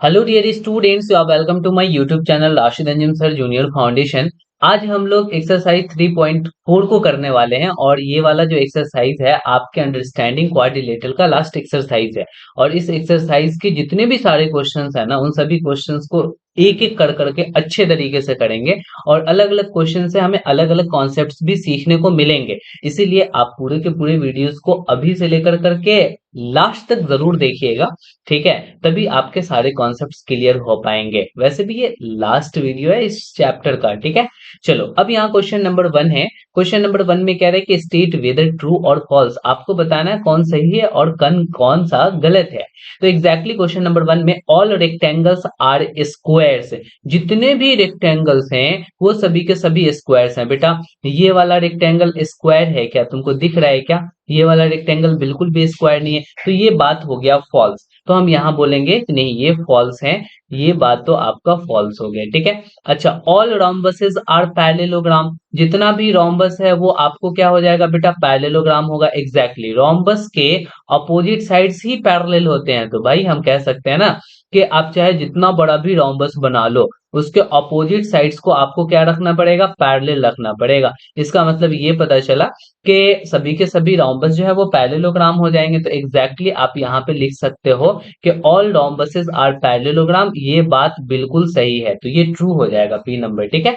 Hello dear students, you are welcome to my YouTube channel Rashid Anjum sir junior foundation. आज हम लोग exercise 3.4 को करने वाले हैं और ये वाला जो एक्सरसाइज है आपके अंडरस्टैंडिंग क्वाड्रिलेटरल का लास्ट एक्सरसाइज है। और इस एक्सरसाइज के जितने भी सारे क्वेश्चंस है ना, उन सभी क्वेश्चंस को एक एक कर करके अच्छे तरीके से करेंगे और अलग अलग क्वेश्चन से हमें अलग अलग कॉन्सेप्ट्स भी सीखने को मिलेंगे। इसीलिए आप पूरे के पूरे वीडियोस को अभी से लेकर करके लास्ट तक जरूर देखिएगा, ठीक है? तभी आपके सारे कॉन्सेप्ट्स क्लियर हो पाएंगे। वैसे भी ये लास्ट वीडियो है इस चैप्टर का, ठीक है? चलो, अब यहाँ क्वेश्चन नंबर 1 है। क्वेश्चन नंबर 1 में कह रहे हैं कि स्टेट वेदर ट्रू और फॉल्स। आपको बताना है कौन सही है और कौन सा गलत है। तो एग्जैक्टली क्वेश्चन नंबर 1 में ऑल रेक्टेंगल्स आर स्क्वायर्स। जितने भी रेक्टेंगल्स हैं वो सभी के सभी स्क्वायर्स हैं। बेटा, ये वाला रेक्टेंगल स्क्वायर है क्या? तुमको दिख रहा है क्या? ये वाला रेक्टेंगल बिल्कुल भी स्क्वायर नहीं है, तो ये बात हो गया फॉल्स। तो हम यहाँ बोलेंगे कि नहीं, ये फॉल्स है। ये बात तो आपका फॉल्स हो गया, ठीक है? अच्छा, ऑल रोम्बसेस आर पैरेललोग्राम। जितना भी रोम्बस है वो आपको क्या हो जाएगा बेटा? पैरेललोग्राम होगा। एग्जैक्टली, रोम्बस के अपोजिट साइड्स ही पैरेलल होते हैं। तो भाई हम कह सकते हैं ना कि आप चाहे जितना बड़ा भी रोम्बस बना लो, उसके अपोजिट साइड्स को आपको क्या रखना पड़ेगा? पैरेलल रखना पड़ेगा। इसका मतलब ये पता चला कि सभी के सभी रोम्बस जो है वो पैरेललोग्राम हो जाएंगे। तो एग्जैक्टली आप यहाँ पे लिख सकते हो कि ऑल रोम्बसेस आर पैरेललोग्राम। ये बात बिल्कुल सही है, तो ये ट्रू हो जाएगा, बी नंबर, ठीक है?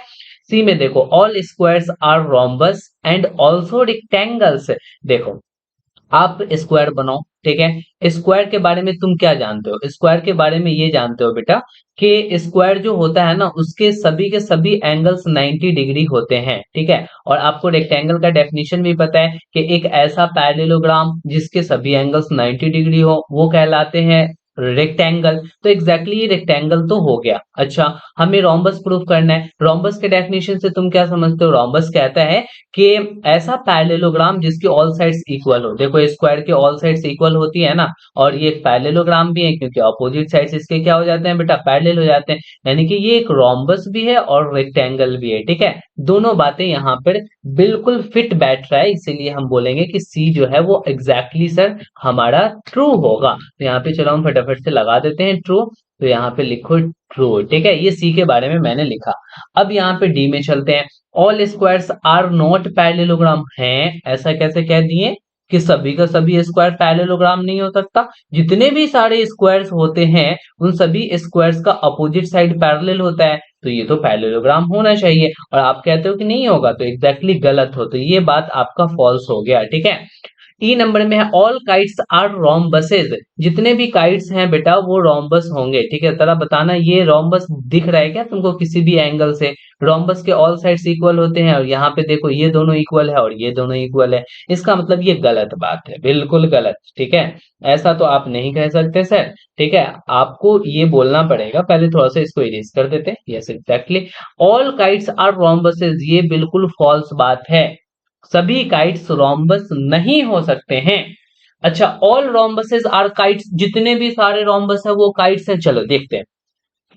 सी में देखो, all squares are rhombus and also rectangles. देखो, आप स्क्वायर बनाओ, ठीक है? स्क्वायर के बारे में तुम क्या जानते हो? स्क्वायर के बारे में ये जानते हो बेटा कि स्क्वायर जो होता है ना, उसके सभी के सभी एंगल्स 90 डिग्री होते हैं, ठीक है? और आपको रेक्टेंगल का डेफिनेशन भी पता है कि एक ऐसा पैरेललोग्राम जिसके सभी एंगल्स 90 डिग्री हो वो कहलाते हैं रेक्टेंगल। तो एग्जैक्टली ये रेक्टेंगल तो हो गया। अच्छा, हमें रोम्बस प्रूफ करना है। रोम्बस के डेफिनेशन से तुम क्या समझते हो? रोम्बस कहता है कि ऐसा पैरेललोग्राम जिसकी ऑल साइड्स इक्वल हो। देखो, स्क्वायर की ऑल साइड्स इक्वल होती है ना, और ये एक पैरेललोग्राम भी है क्योंकि अपोजिट साइड्स इसके क्या हो जाते हैं बेटा? पैरेलल हो जाते हैं। यानी कि ये एक रोम्बस भी है और रेक्टेंगल भी है, ठीक है? दोनों बातें यहाँ पर बिल्कुल फिट बैठ रहा है, इसीलिए हम बोलेंगे कि सी जो है वो एग्जैक्टली सर हमारा ट्रू होगा। तो यहाँ पे चलो हम फटाफट से लगा देते हैं ट्रू। तो यहाँ पे लिखो ट्रू, ठीक है? ये सी के बारे में मैंने लिखा। अब यहाँ पे डी में चलते हैं। All squares are not parallelogram हैं, ऐसा कैसे कह दिए कि सभी का सभी स्क्वायर पैरेललोग्राम नहीं हो सकता? जितने भी सारे स्क्वायर्स होते हैं उन सभी स्क्वायर्स का अपोजिट साइड पैरेलल होता है, तो ये तो पैरेललोग्राम होना चाहिए। और आप कहते हो कि नहीं होगा, तो एग्जैक्टली गलत हो। तो ये बात आपका फॉल्स हो गया, ठीक है? ई नंबर में है ऑल काइट्स आर रोम्बसेस। जितने भी काइट्स हैं बेटा वो रोम्बस होंगे, ठीक है? जरा बताना, ये रोम्बस दिख रहा है क्या तुमको किसी भी एंगल से? रोम्बस के ऑल साइड्स इक्वल होते हैं और यहाँ पे देखो ये दोनों इक्वल है और ये दोनों इक्वल है। इसका मतलब ये गलत बात है, बिल्कुल गलत, ठीक है? ऐसा तो आप नहीं कह सकते सर, ठीक है? आपको ये बोलना पड़ेगा। पहले थोड़ा सा इसको इरेज कर देते हैं। Yes, exactly, all kites are rhombuses, ये बिल्कुल फॉल्स बात है। सभी काइट्स रोम्बस नहीं हो सकते हैं। अच्छा, ऑल रोम्बसेस आर काइट्स, जितने भी सारे रोम्बस है वो काइट्स हैं। चलो देखते हैं,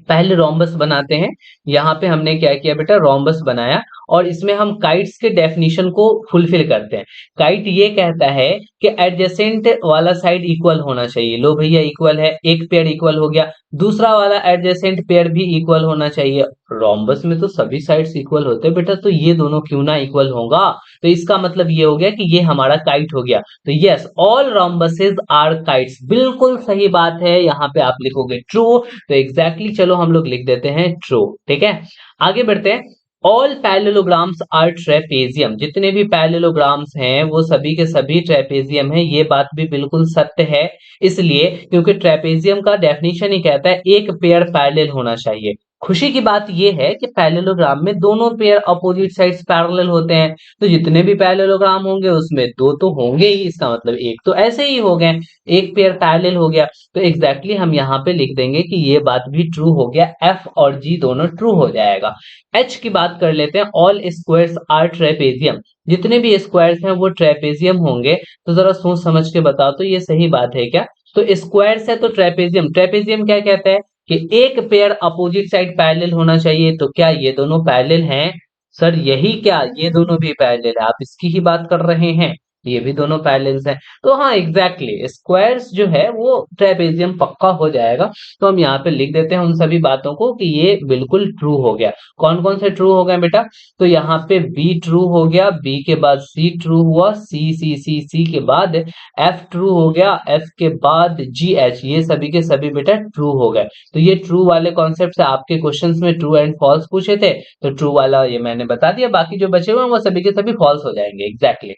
पहले रोम्बस बनाते हैं। यहाँ पे हमने क्या किया बेटा? रोम्बस बनाया और इसमें हम काइट्स के डेफिनेशन को फुलफिल करते हैं। काइट ये कहता है कि एडजेसेंट वाला साइड इक्वल होना चाहिए। लो भैया, इक्वल है, एक पेयर इक्वल हो गया। दूसरा वाला एडजेसेंट पेयर भी इक्वल होना चाहिए। रोम्बस में तो सभी साइड्स इक्वल होते हैं बेटा, तो ये दोनों क्यों ना इक्वल होगा? तो इसका मतलब ये हो गया कि ये हमारा काइट हो गया। तो yes, all rhombuses are kites, बिल्कुल सही बात है। यहाँ पे आप लिखोगे ट्रू। तो एग्जैक्टली चलो हम लोग लिख देते हैं ट्रू, ठीक है? आगे बढ़ते हैं। All parallelograms are trapezium. जितने भी पैरेललोग्राम्स हैं वो सभी के सभी ट्रेपेजियम हैं। ये बात भी बिल्कुल सत्य है। इसलिए क्योंकि ट्रेपेजियम का डेफिनेशन ही कहता है एक पेयर पैरेलल होना चाहिए। खुशी की बात यह है कि पैरेललोग्राम में दोनों पेयर अपोजिट साइड्स पैरेलल होते हैं। तो जितने भी पैरेललोग्राम होंगे उसमें दो तो होंगे ही, इसका मतलब एक तो ऐसे ही हो गए, एक पेयर पैरेलल हो गया। तो एग्जैक्टली हम यहाँ पे लिख देंगे कि ये बात भी ट्रू हो गया। एफ और जी दोनों ट्रू हो जाएगा। एच की बात कर लेते हैं। All squares are trapezium. जितने भी स्क्वायर्स हैं वो ट्रेपेजियम होंगे। तो जरा सोच समझ के बताओ तो ये सही बात है क्या? तो स्क्वायर्स है तो ट्रेपेजियम, ट्रेपेजियम क्या कहता है कि एक पेयर अपोजिट साइड पैरेलल होना चाहिए। तो क्या ये दोनों पैरेलल हैं? सर यही क्या, ये दोनों भी पैरेलल है। आप इसकी ही बात कर रहे हैं। ये भी दोनों पैरेलल्स हैं। तो हाँ एग्जैक्टली स्क्वायर्स जो है वो ट्रेपेजियम पक्का हो जाएगा। तो हम यहाँ पे लिख देते हैं उन सभी बातों को कि ये बिल्कुल ट्रू हो गया। कौन कौन से ट्रू हो गए बेटा? तो यहाँ पे बी ट्रू हो गया, बी के बाद सी ट्रू हुआ, सी के बाद एफ ट्रू हो गया, एफ के बाद जी एच, ये सभी के सभी बेटा ट्रू हो गए। तो ये ट्रू वाले कॉन्सेप्ट से आपके क्वेश्चंस में ट्रू एंड फॉल्स पूछे थे, तो ट्रू वाला ये मैंने बता दिया, बाकी जो बचे हुए हैं वो सभी के सभी फॉल्स हो जाएंगे एग्जैक्टली।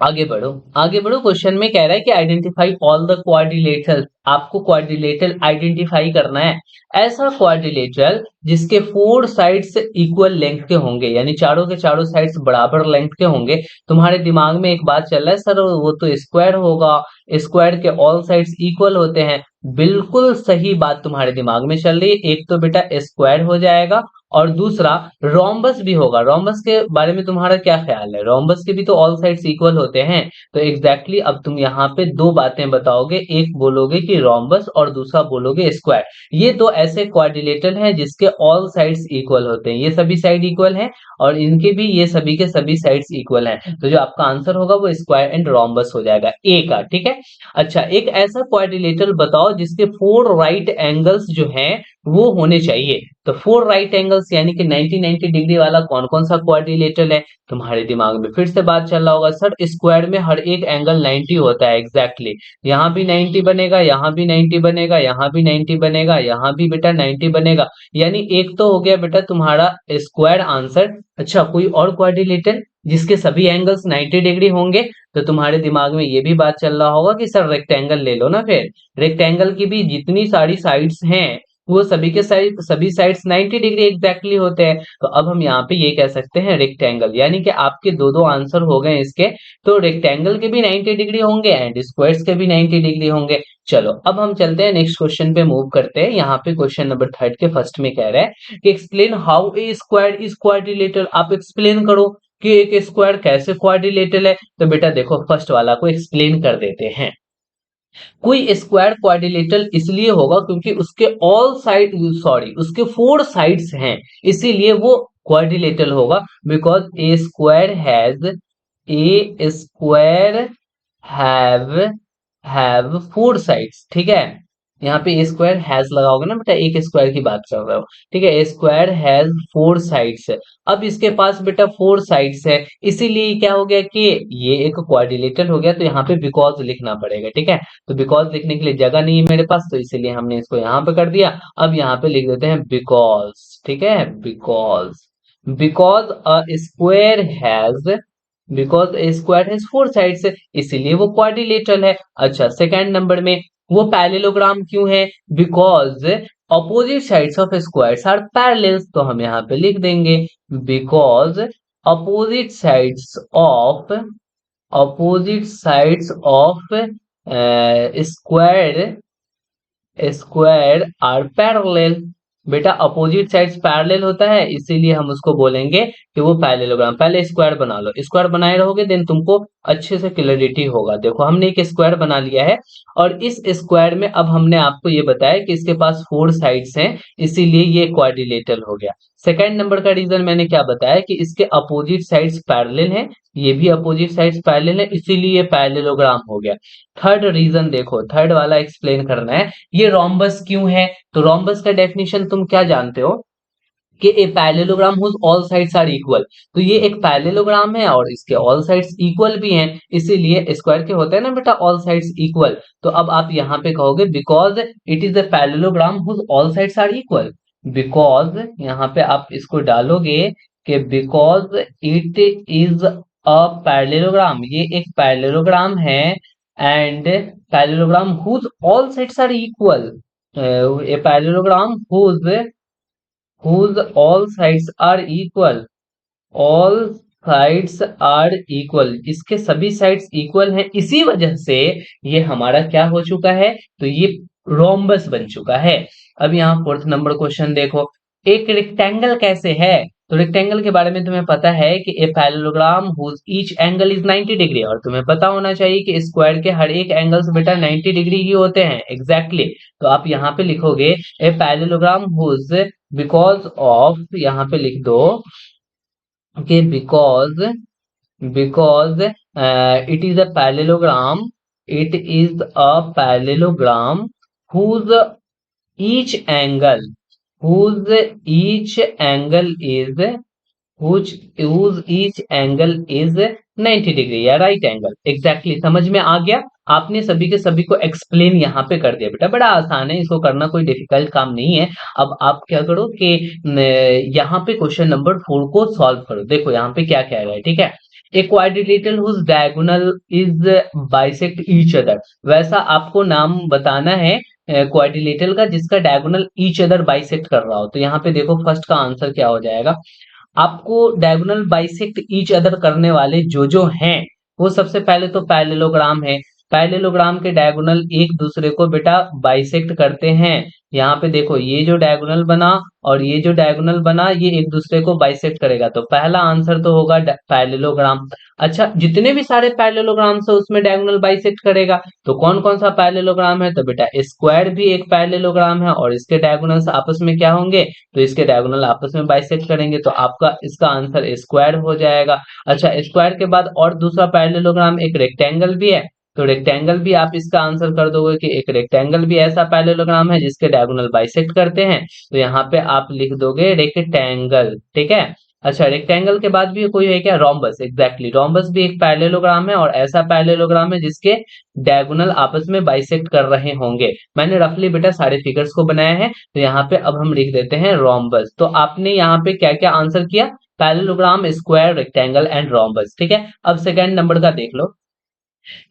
आगे बढ़ो, आगे बढ़ो। क्वेश्चन में कह रहा है कि आइडेंटिफाई ऑल द क्वाड्रिलेटरल, आपको क्वाड्रिलेटरल आइडेंटिफाई करना है। ऐसा क्वाड्रिलेटरल जिसके फोर साइड्स इक्वल लेंथ के होंगे, यानी चारों के चारों साइड्स बराबर लेंथ के होंगे। तुम्हारे दिमाग में एक बात चल रहा है सर वो तो स्क्वायर होगा, स्क्वायर के ऑल साइड्स इक्वल होते हैं। बिल्कुल सही बात तुम्हारे दिमाग में चल रही है। एक तो बेटा स्क्वायर हो जाएगा और दूसरा रोम्बस भी होगा। रोम्बस के बारे में तुम्हारा क्या ख्याल है? रोम्बस के भी तो ऑल साइड्स इक्वल होते हैं। तो एग्जैक्टली अब तुम यहाँ पे दो बातें बताओगे, एक बोलोगे कि रोम्बस और दूसरा बोलोगे स्क्वायर। ये दो ऐसे क्वाड्रिलेटरल हैं जिसके ऑल साइड्स इक्वल होते हैं, ये सभी साइड इक्वल हैं और इनके भी ये सभी के सभी साइड्स इक्वल हैं। तो जो आपका आंसर होगा वो स्क्वायर एंड रोम्बस हो जाएगा ए का, ठीक है। अच्छा, एक ऐसा क्वाड्रिलेटरल बताओ जिसके फोर राइट एंगल्स जो हैं वो होने चाहिए। तो फोर राइट एंगल्स यानी कि 90 डिग्री वाला कौन कौन सा क्वाड्रिलेटरल है? तुम्हारे दिमाग में फिर से बात चल रहा होगा सर स्क्वायर में हर एक एंगल 90 होता है। एग्जैक्टली यहाँ भी 90 बनेगा, यहाँ भी 90 बनेगा, यहाँ भी 90 बनेगा, यहाँ भी बेटा 90 बनेगा। यानी एक तो हो गया बेटा तुम्हारा स्क्वायर आंसर। अच्छा, कोई और क्वाड्रिलेटरल जिसके सभी एंगल्स 90 डिग्री होंगे? तो तुम्हारे दिमाग में ये भी बात चल रहा होगा कि सर रेक्टेंगल ले लो ना। फिर रेक्टेंगल की भी जितनी सारी साइड्स हैं वो सभी के साइड सभी साइड्स 90 डिग्री एग्जैक्टली होते हैं। तो अब हम यहाँ पे ये कह सकते हैं रेक्टेंगल, यानी कि आपके दो दो आंसर हो गए इसके। तो रेक्टेंगल के भी 90 डिग्री होंगे एंड स्क्वायर्स के भी 90 डिग्री होंगे। चलो अब हम चलते हैं नेक्स्ट क्वेश्चन पे मूव करते हैं। यहाँ पे क्वेश्चन नंबर थर्ड के फर्स्ट में कह रहा है कि explain how a square is quadrilateral. आप एक्सप्लेन करो कि एक स्क्वायर कैसे क्वाड्रिलेटरल है। तो बेटा देखो फर्स्ट वाला को एक्सप्लेन कर देते हैं। कोई स्क्वायर क्वाड्रिलेटरल इसलिए होगा क्योंकि उसके ऑल साइड सॉरी उसके फोर साइड्स हैं, इसीलिए वो क्वाड्रिलेटरल होगा। Because A square have have four sides, ठीक है। यहाँ पे ए स्क्वायर हैज लगाओगे ना बेटा, एक स्क्वायर की बात कर रहा हूँ, ठीक है। ए स्क्वायर हैज फोर साइड्स है। अब इसके पास बेटा फोर साइड्स है, इसीलिए क्या हो गया कि ये एक क्वाड्रिलेटरल हो गया। तो यहाँ पे बिकॉज लिखना पड़ेगा, ठीक है। तो बिकॉज लिखने के लिए जगह नहीं है मेरे पास, तो इसीलिए हमने इसको यहाँ पे कर दिया। अब यहाँ पे लिख देते हैं बिकॉज, ठीक है। Because a square has because A square has four sides, इसीलिए वो क्वाड्रिलेटरल है। अच्छा, सेकंड नंबर में वो पैरेललोग्राम क्यों है? Because opposite sides of squares are parallels. तो हम यहाँ पे लिख देंगे because opposite sides of opposite sides of square square are parallel. बेटा अपोजिट साइड्स पैरेलल होता है, इसीलिए हम उसको बोलेंगे कि वो पैरेललोग्राम। पहले स्क्वायर बना लो, स्क्वायर बनाए रहोगे देन तुमको अच्छे से क्लैरिटी होगा। देखो हमने एक स्क्वायर बना लिया है और इस स्क्वायर में अब हमने आपको ये बताया कि इसके पास फोर साइड्स हैं, इसीलिए ये क्वाड्रिलेटरल हो गया। सेकंड नंबर का रीजन मैंने क्या बताया कि इसके अपोजिट साइड्स पैरेलल हैं, ये भी अपोजिट साइड्स पैरेलल है, इसीलिए ये पैरेललोग्राम हो गया। थर्ड रीजन देखो, थर्ड वाला एक्सप्लेन करना है, ये रोम्बस क्यों है? तो रोम्बस का डेफिनेशन तुम क्या जानते हो कि a parallelogram whose all sides are equal. तो ये एक पैरेललोग्राम है और इसके ऑल साइड्स इक्वल भी हैं, इसीलिए स्क्वायर के होते हैं ना बेटा ऑल साइड्स इक्वल। तो अब आप यहाँ पे कहोगे because it is the parallelogram whose all sides are equal. Because यहाँ पे आप इसको डालोगे कि because it is a parallelogram, ये एक पैरेललोग्राम है and parallelogram whose all sides are equal. A parallelogram whose all sides are equal, all sides are equal, इसके सभी साइड्स इक्वल हैं, इसी वजह से ये हमारा क्या हो चुका है? तो ये रोम्बस बन चुका है। अब यहाँ फोर्थ नंबर क्वेश्चन देखो, एक रेक्टेंगल कैसे है? तो रेक्टेंगल के बारे में तुम्हें पता है कि a parallelogram whose each angle is 90 degree, और तुम्हें पता होना चाहिए कि स्क्वायर के हर एक एंगल्स बेटा 90 डिग्री ही होते हैं एग्जैक्टली। तो आप यहाँ पे लिखोगे a parallelogram whose because of, यहाँ पे लिख दो कि because it is a parallelogram, it is a parallelogram whose each angle whose each angle is whose each angle is 90 degree या राइट एंगल। एग्जैक्टली समझ में आ गया। आपने सभी के सभी को एक्सप्लेन यहाँ पे कर दिया बेटा, बड़ा आसान है, इसको करना कोई डिफिकल्ट काम नहीं है। अब आप क्या करो कि यहाँ पे क्वेश्चन नंबर 4 को सॉल्व करो। देखो यहाँ पे क्या कह रहा है, ठीक है। A quadrilateral whose diagonal is bisect each other, वैसा आपको नाम बताना है क्वाड्रिलेटरल का जिसका डायगोनल ईच अदर बाइसेक्ट कर रहा हो। तो यहाँ पे देखो फर्स्ट का आंसर क्या हो जाएगा। आपको डायगोनल बाइसेक्ट ईच अदर करने वाले जो हैं वो सबसे पहले तो पैरेललोग्राम है। पैरेललोग्राम के डायगोनल एक दूसरे को बेटा बाइसेक्ट करते हैं। यहाँ पे देखो ये जो डायगोनल बना और ये जो डायगोनल बना ये एक दूसरे को बाइसेक्ट करेगा, तो पहला आंसर तो होगा पैरेललोग्राम। अच्छा, जितने भी सारे पैरेललोग्राम्स है उसमें डायगोनल बाइसेक्ट करेगा, तो कौन कौन सा पैरेललोग्राम है, तो बेटा स्क्वायर भी एक पैरेललोग्राम है और इसके डायगोनल्स आपस में क्या होंगे, तो इसके डायगोनल आपस में बाइसेक्ट करेंगे, तो आपका इसका आंसर स्क्वायर हो जाएगा। अच्छा, स्क्वायर के बाद और दूसरा पैरेललोग्राम एक रेक्टेंगल भी है, तो रेक्टेंगल भी आप इसका आंसर कर दोगे कि एक रेक्टेंगल भी ऐसा पैरेललोग्राम है जिसके डायगोनल बाइसेक्ट करते हैं, तो यहाँ पे आप लिख दोगे रेक्टेंगल, ठीक है। अच्छा, रेक्टेंगल के बाद भी कोई है क्या, रोम्बस। एग्जैक्टली रोम्बस भी एक पैरेललोग्राम है और ऐसा पैरेललोग्राम है जिसके डायगोनल आपस में बाइसेक्ट कर रहे होंगे। मैंने रफली बेटा सारे फिगर्स को बनाया है, तो यहाँ पे अब हम लिख देते हैं रोम्बस। तो आपने यहाँ पे क्या क्या आंसर किया, parallelogram, square, rectangle and rhombus, ठीक है। अब सेकंड नंबर का देख लो।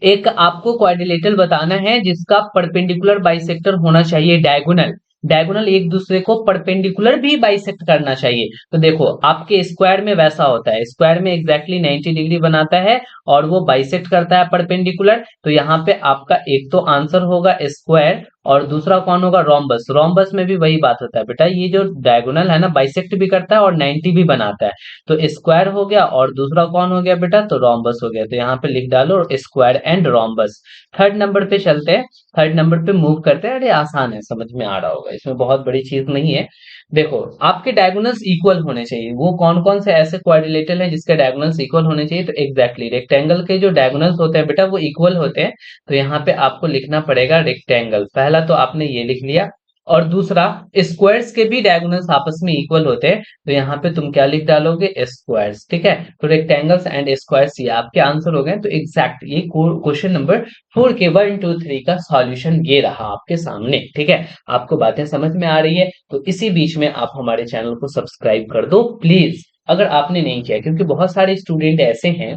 एक आपको क्वाड्रिलेटरल बताना है जिसका परपेंडिकुलर बाइसेक्टर होना चाहिए डायगोनल, डायगोनल एक दूसरे को परपेंडिकुलर भी बाइसेक्ट करना चाहिए। तो देखो आपके स्क्वायर में वैसा होता है, स्क्वायर में एग्जैक्टली 90 डिग्री बनाता है और वो बाइसेक्ट करता है परपेंडिकुलर, तो यहाँ पे आपका एक तो आंसर होगा स्क्वायर और दूसरा कौन होगा, रोम्बस। रोम्बस में भी वही बात होता है बेटा, ये जो डायगोनल है ना बाइसेक्ट भी करता है और 90 भी बनाता है, तो स्क्वायर हो गया और दूसरा कौन हो गया बेटा, तो रोम्बस हो गया। तो यहाँ पे लिख डालो square and rhombus. Third number पे चलते हैं, थर्ड नंबर पे मूव करते हैं। अरे आसान है, समझ में आ रहा होगा, इसमें बहुत बड़ी चीज नहीं है। देखो आपके डायगोनल्स इक्वल होने चाहिए, वो कौन कौन से ऐसे क्वाड्रिलेटरल हैं जिसके डायगोनल्स इक्वल होने चाहिए, तो एग्जैक्टली रेक्टेंगल के जो डायगोनल्स होते हैं बेटा वो इक्वल होते हैं, तो यहाँ पे आपको लिखना पड़ेगा रेक्टेंगल। पहला तो आपने ये लिख लिया, और दूसरा स्क्वायर्स के भी डायगोनल्स आपस में इक्वल होते हैं, तो यहाँ पे तुम क्या लिख डालोगे, स्क्वायर्स, ठीक है। तो रेक्टेंगल्स एंड स्क्वायर्स ये आपके आंसर हो गए। तो एग्जैक्ट ये क्वेश्चन नंबर 4 के 1 2 3 का सॉल्यूशन ये रहा आपके सामने, ठीक है। आपको बातें समझ में आ रही है, तो इसी बीच में आप हमारे चैनल को सब्सक्राइब कर दो प्लीज, अगर आपने नहीं किया, क्योंकि बहुत सारे स्टूडेंट ऐसे हैं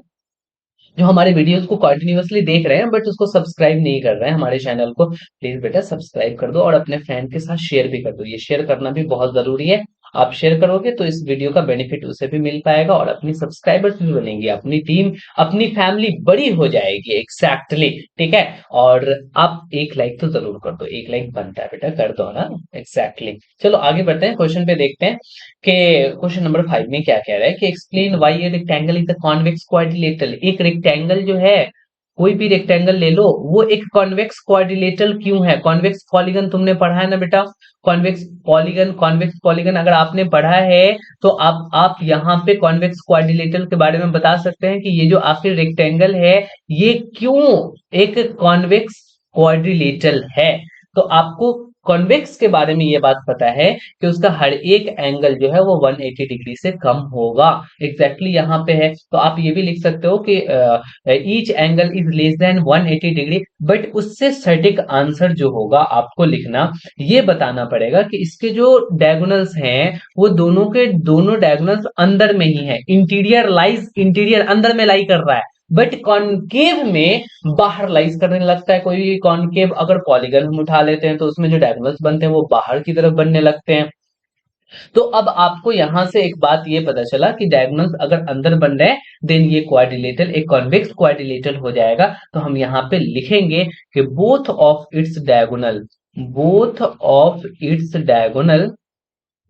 जो हमारे वीडियोस को कंटिन्यूअसली देख रहे हैं बट उसको सब्सक्राइब नहीं कर रहे हैं हमारे चैनल को। प्लीज बेटा सब्सक्राइब कर दो और अपने फ्रेंड के साथ शेयर भी कर दो, ये शेयर करना भी बहुत जरूरी है। आप शेयर करोगे तो इस वीडियो का बेनिफिट उसे भी मिल पाएगा और अपनी सब्सक्राइबर्स भी बनेंगे, अपनी टीम, अपनी फैमिली बड़ी हो जाएगी। एग्जैक्टली, ठीक है। और आप एक लाइक तो जरूर कर दो, एक लाइक बनता है बेटा, कर दो ना। एग्जैक्टली, चलो आगे बढ़ते हैं, क्वेश्चन पे देखते हैं कि क्वेश्चन नंबर 5 में क्या कह रहा है कि explain why a rectangle is a convex quadrilateral. एक रेक्टेंगल जो है, कोई भी रेक्टेंगल ले लो, वो एक कॉन्वेक्स क्वाड्रिलेटरल क्यों है। कॉन्वेक्स पॉलीगन तुमने पढ़ा है ना बेटा, कॉन्वेक्स पॉलीगन, कॉन्वेक्स पॉलीगन अगर आपने पढ़ा है तो आप यहाँ पे कॉन्वेक्स क्वाड्रिलेटरल के बारे में बता सकते हैं कि ये जो आपके रेक्टेंगल है ये क्यों एक कॉन्वेक्स क्वाड्रिलेटरल है। तो आपको कॉन्वेक्स के बारे में ये बात पता है कि उसका हर एक एंगल जो है वो 180 डिग्री से कम होगा। एग्जैक्टली यहाँ पे है, तो आप ये भी लिख सकते हो कि each angle is less than 180 degree, but उससे सटीक आंसर जो होगा आपको लिखना, ये बताना पड़ेगा कि इसके जो डायगोनल्स हैं वो दोनों के दोनों डायगोनल्स अंदर में ही है, इंटीरियर लाइज, इंटीरियर अंदर में लाई कर रहा है, बट कॉनकेव में बाहर लाइज करने लगता है। कोई कॉनकेव अगर पॉलीगन हम उठा लेते हैं तो उसमें जो डायगोनल्स बनते हैं वो बाहर की तरफ बनने लगते हैं। तो अब आपको यहां से एक बात ये पता चला कि डायगोनल्स अगर अंदर बन रहे हैं देन ये क्वाड्रिलेटरल एक कॉन्वेक्स क्वाड्रिलेटरल हो जाएगा। तो हम यहाँ पे लिखेंगे कि both of its diagonal, both of its diagonal,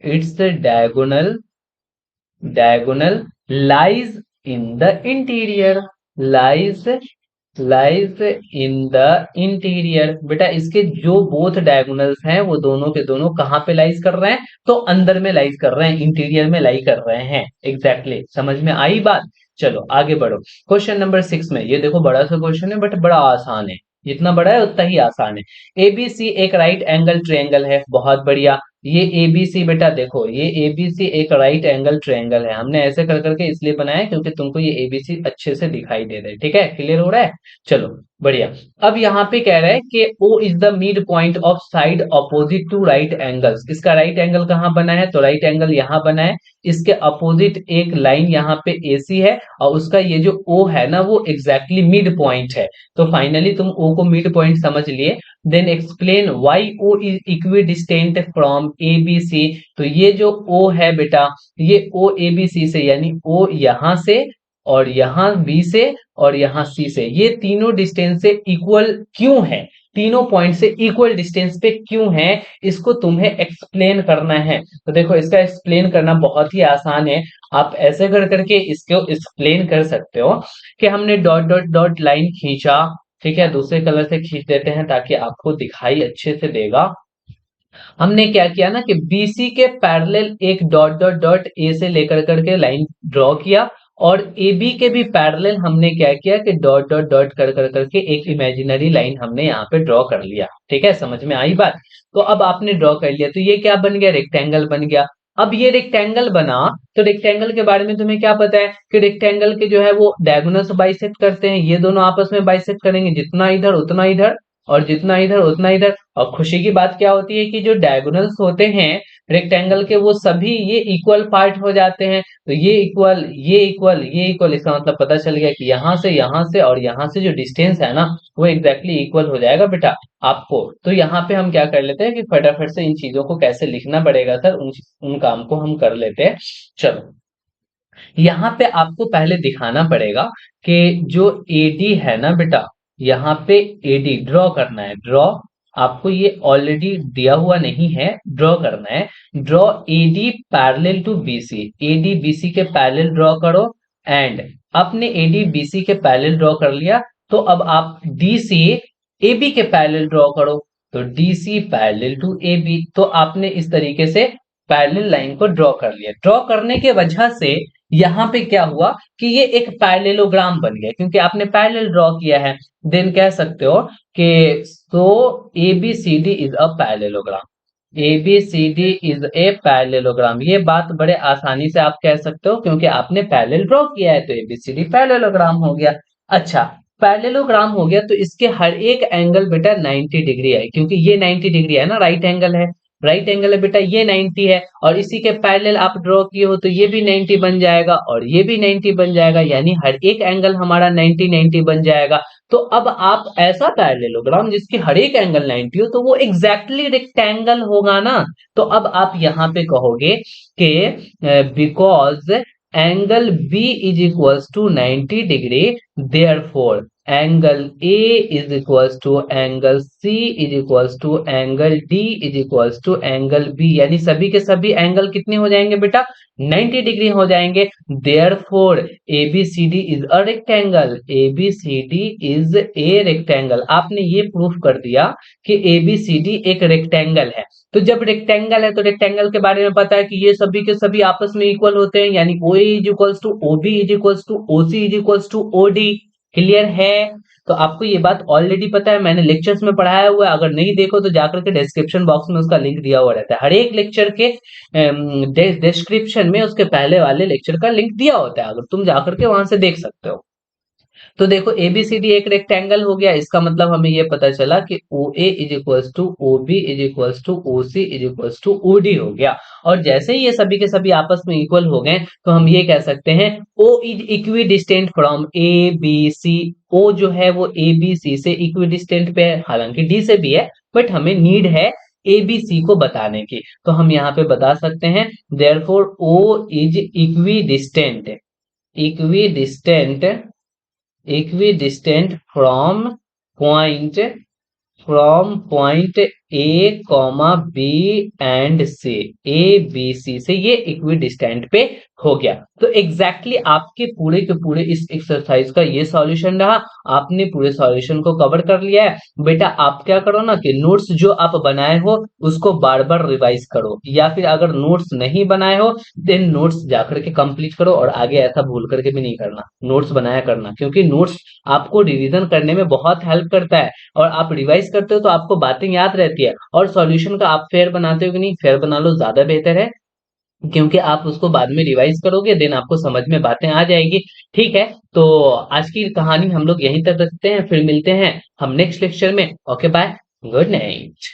its diagonal, diagonal lies in the interior, lies, lies in the interior. बेटा इसके जो बोथ डायगोनल्स हैं वो दोनों के दोनों कहां पे लाइज कर रहे हैं, तो अंदर में लाइज कर रहे हैं, इंटीरियर में लाई कर रहे हैं। एग्जैक्टली समझ में आई बात। चलो आगे बढ़ो। क्वेश्चन नंबर 6 में, ये देखो बड़ा सा क्वेश्चन है बट बड़ा आसान है, जितना बड़ा है उतना ही आसान है। एबीसी एक राइट एंगल ट्रायंगल है, बहुत बढ़िया। ये एबीसी बेटा देखो, ये एबीसी एक राइट एंगल ट्रायंगल है। हमने ऐसे कर करके इसलिए बनाया है क्योंकि तुमको ये एबीसी अच्छे से दिखाई दे रहा है, ठीक है, क्लियर हो रहा है। चलो बढ़िया। अब यहाँ पे कह रहा है कि O is the mid point of side opposite to right angles. इसका राइट एंगल कहाँ बना है, तो राइट एंगल यहाँ बना है। इसके अपोजिट एक लाइन यहाँ पे AC है, और उसका ये जो O है ना, वो एग्जैक्टली मिड पॉइंट है। तो फाइनली तुम O को मिड पॉइंट समझ लिए। Then explain why O is equidistant from ABC। तो ये जो O है बेटा, ये O ABC से, यानी O यहाँ से और यहाँ B से और यहाँ C से, ये तीनों डिस्टेंस से इक्वल क्यों है, तीनों पॉइंट से इक्वल डिस्टेंस पे क्यों है, इसको तुम्हें एक्सप्लेन करना है। तो देखो इसका एक्सप्लेन करना बहुत ही आसान है। आप ऐसे कर करके इसको एक्सप्लेन कर सकते हो कि हमने डॉट डॉट डॉट लाइन खींचा, ठीक है, दूसरे कलर से खींच देते हैं ताकि आपको दिखाई अच्छे से देगा। हमने क्या किया ना कि BC के पैरेलल एक डॉट डॉट डॉट A से लेकर करके लाइन ड्रॉ किया, और AB के भी पैरेलल हमने क्या किया कि डॉट डॉट डॉट कर कर करके एक इमेजिनरी लाइन हमने यहाँ पे ड्रॉ कर लिया, ठीक है, समझ में आई बात। तो अब आपने ड्रॉ कर लिया, तो ये क्या बन गया, रेक्टेंगल बन गया। अब ये रेक्टेंगल बना, तो रेक्टेंगल के बारे में तुम्हें क्या पता है कि रेक्टेंगल के जो है वो डायगोनल बाइसेक्ट करते हैं, ये दोनों आपस में बाइसेक्ट करेंगे, जितना इधर उतना इधर और जितना इधर उतना इधर। और खुशी की बात क्या होती है कि जो डायगोनल्स होते हैं रेक्टेंगल के, वो सभी ये इक्वल पार्ट हो जाते हैं। तो ये इक्वल, ये इक्वल, ये इक्वल, इसका मतलब पता चल गया कि यहाँ से और यहाँ से जो डिस्टेंस है ना, वो एग्जैक्टली इक्वल हो जाएगा बेटा आपको। तो यहाँ पे हम क्या कर लेते हैं कि फटाफट से इन चीजों को कैसे लिखना पड़ेगा सर, उन काम को हम कर लेते हैं। चलो यहाँ पे आपको पहले दिखाना पड़ेगा कि जो AD है ना बेटा, यहाँ पे AD ड्रॉ करना है, ड्रॉ। आपको ये ऑलरेडी दिया हुआ नहीं है, ड्रॉ करना है। Draw AD parallel to BC, AD BC के पैरेलल ड्रॉ करो। एंड आपने AD BC के पैरेलल ड्रॉ कर लिया, तो अब आप DC AB के पैरेलल ड्रॉ करो। तो DC पैरेलल टू AB, तो आपने इस तरीके से पैरेलल लाइन को ड्रॉ कर लिया। ड्रॉ करने के वजह से यहाँ पे क्या हुआ कि ये एक पैरेललोग्राम बन गया, क्योंकि आपने पैरेलल ड्रॉ किया है। देन कह सकते हो कि सो ABCD is a parallelogram, ABCD is a parallelogram. ये बात बड़े आसानी से आप कह सकते हो क्योंकि आपने पैरेलल ड्रॉ किया है, तो ABCD पैरेललोग्राम हो गया। अच्छा, पैरेललोग्राम हो गया, तो इसके हर एक एंगल बेटा 90 डिग्री है, क्योंकि ये 90 डिग्री है ना, राइट एंगल है, राइट एंगल है बेटा, ये 90 है, और इसी के पैरेलल आप ड्रॉ किए हो तो ये भी 90 बन जाएगा और ये भी 90 बन जाएगा, यानी हर एक एंगल हमारा 90 90 बन जाएगा। तो अब आप ऐसा पैरेललोग्राम जिसकी हर एक एंगल 90 हो, तो वो एग्जैक्टली रेक्टेंगल होगा ना। तो अब आप यहाँ पे कहोगे कि because angle B is equals to 90 degree, therefore angle A is equals to angle C is equals to angle D is equals to angle B, यानी सभी के सभी एंगल कितने हो जाएंगे बेटा, 90 डिग्री हो जाएंगे। Therefore ABCD is a rectangle, ABCD is a rectangle. आपने ये प्रूफ कर दिया कि ABCD एक रेक्टेंगल है। तो जब रेक्टेंगल है तो रेक्टेंगल के बारे में पता है कि ये सभी के सभी आपस में इक्वल होते हैं, यानी OA is equals to OB is equals to OC is equals to OD। Clear है। तो आपको ये बात ऑलरेडी पता है, मैंने लेक्चर्स में पढ़ाया हुआ है, अगर नहीं देखो तो जाकर के डिस्क्रिप्शन बॉक्स में उसका लिंक दिया हुआ रहता है। हर एक लेक्चर के डिस्क्रिप्शन में उसके पहले वाले लेक्चर का लिंक दिया होता है, अगर तुम जाकर के वहां से देख सकते हो। तो देखो ABCD एक रेक्टेंगल हो गया, इसका मतलब हमें ये पता चला कि OA is equals to OB is equals to OC is equals to OD हो गया। और जैसे ही ये सभी के सभी आपस में इक्वल हो गए, तो हम ये कह सकते हैं O is equidistant from ABC। O जो है वो ABC से इक्विडिस्टेंट पे है, हालांकि D से भी है, बट हमें नीड है ABC को बताने की, तो हम यहाँ पे बता सकते हैं therefore O is equidistant, equidistant, equidistant point from point A, B and C, A B C से ये इक्विडिस्टेंट पे हो गया। तो एग्जैक्टली आपके पूरे के पूरे इस एक्सरसाइज का ये सॉल्यूशन रहा। आपने पूरे सॉल्यूशन को कवर कर लिया है। बेटा आप क्या करो ना कि नोट्स जो आप बनाए हो उसको बार बार रिवाइज करो, या फिर अगर नोट्स नहीं बनाए हो देन नोट्स जाकर के कंप्लीट करो, और आगे ऐसा भूल करके भी नहीं करना, नोट्स बनाया करना, क्योंकि नोट्स आपको रिवीजन करने में बहुत हेल्प करता है। और आप रिवाइज करते हो तो आपको बातें याद रहती है। और सॉल्यूशन का आप फेयर बनाते हो कि नहीं, फेयर बना लो, ज्यादा बेहतर है, क्योंकि आप उसको बाद में रिवाइज करोगे देन आपको समझ में बातें आ जाएगी। ठीक है, तो आज की कहानी हम लोग यहीं तक रखते हैं, फिर मिलते हैं हम नेक्स्ट लेक्चर में। Okay bye, good night.